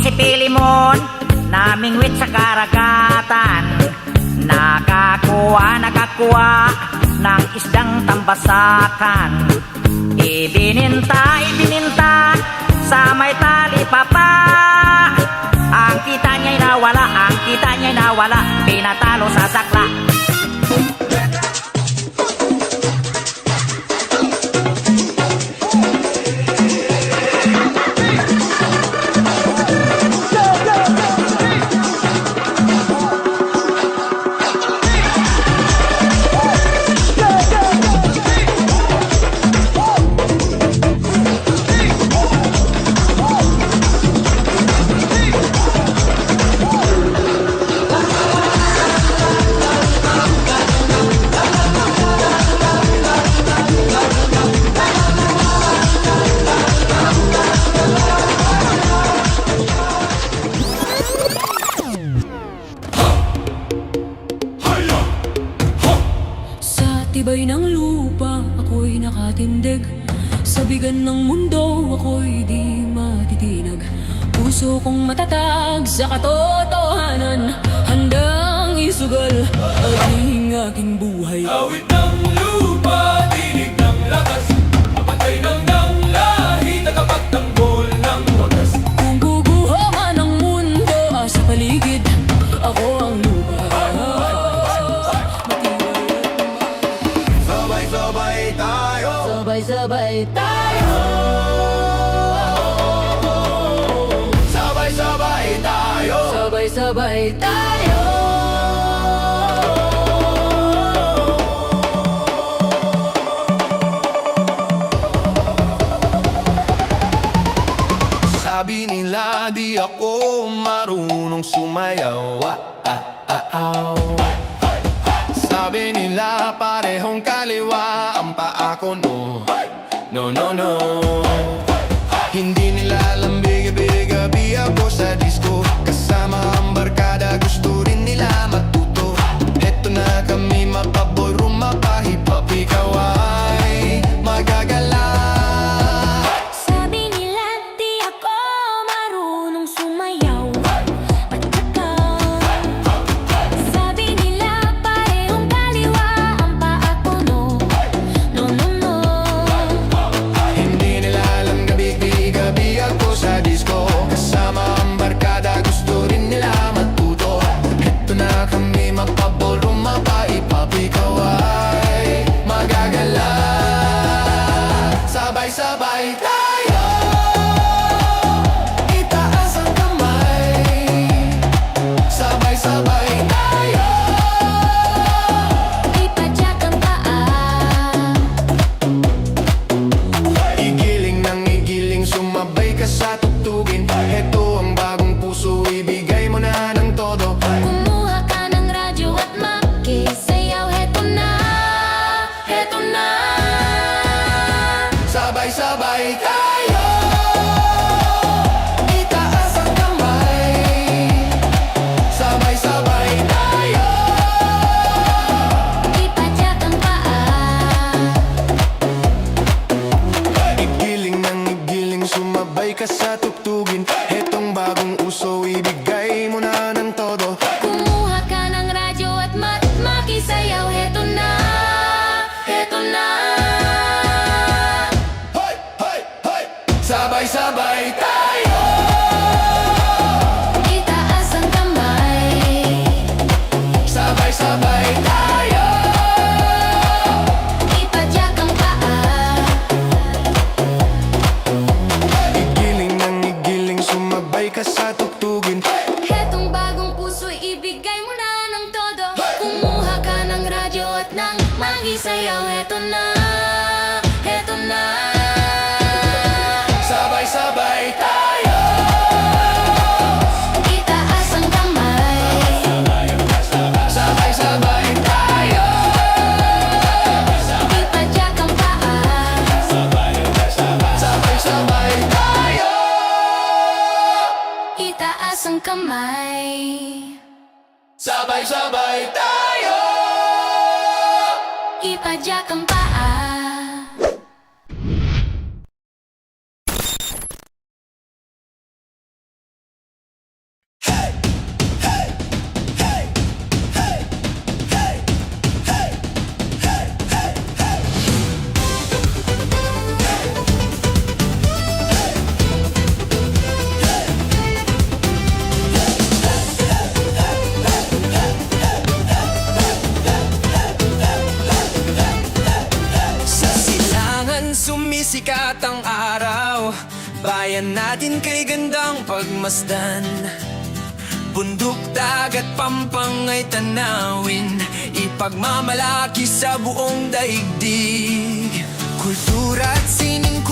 Si Pilimon, namingwit sa karagatan. Nakakuha ng isdang tambasakan. Ibininta sa may talipapa. Ang kita niya'y nawala, pinatalo sa sakla. Tibay ng lupa, ako'y nakatindig. Sa bigan ng mundo, ako'y di matitinag. Puso kong matatag sa katotohanan, handang isugal ang aking buhay. Awit ng lupa, tinig ng lakas, mapatay ng lahi, tagapagtanggol ng wagas. Kung guguho man ang mundo sa paligid, ako ang lupa. Sabay-sabay tayo, Sabay-sabay tayo. sabay-sabay tayo. Sabay-sabay tayo. Sabi nila di ako marunong sumayaw. Sabi nila parehong kaliwa ang paa ko, no. No. Hindi nila alam bigabi ako sa disco. Kasama ang barkada, gusto rin nila matuto. Heto na kami mapaboy, rumapahip-hop, ikaw ay magagala. Sabi nila di ako marunong sumayaw at saka sabi nila parehong kaliwa ang paa ko, no. Hindi nila alam gabi ako sa disco. Kasama ang barkada, gusto rin nila matuto. Heto na kami magpabol, rumapahip-hop, ikaw ay magagala. Sabay-sabay tayo, itaas ang kamay. Sabay-sabay tayo, Ipadyak ang paa. igiling ng igiling, sumabay ka sa tugtugin. Heto ang bagong puso, ibigay mo na ng todo. Kumuha ka ng radyo at makisayaw. Heto na, heto na. Sabay-sabay tayo, itaas ang kamay. Sabay-sabay tayo, Ipadyak ang paa. igiling ng igiling, sumabay ka sa tugtugin. Hetong bagong uso, ibigay mo na ng todo. Kumuha ka ng radyo at makisayaw. Heto na, heto na. Hoy, hoy, hoy! Sabay-sabay tayo, Itaas ang kamay. sabay-sabay tayo, Ipadyak ang paa. igiling ng igiling, sumabay ka sa tugtugin. Hetong bagong puso, ibigay mo na ng todo. Kumuha ka ng radyo at nang magisayaw. Heto na, heto na. Sabay-sabay tayo, kamay. Sabay-sabay tayo. Ipadyak ang paa. Sa silangan sumisikat ang araw, bayan natin kay gandang pagmasdan. Bundok, dagat, pampang ay tanawin, ipagmamalaki sa buong daigdig. Kultura at sining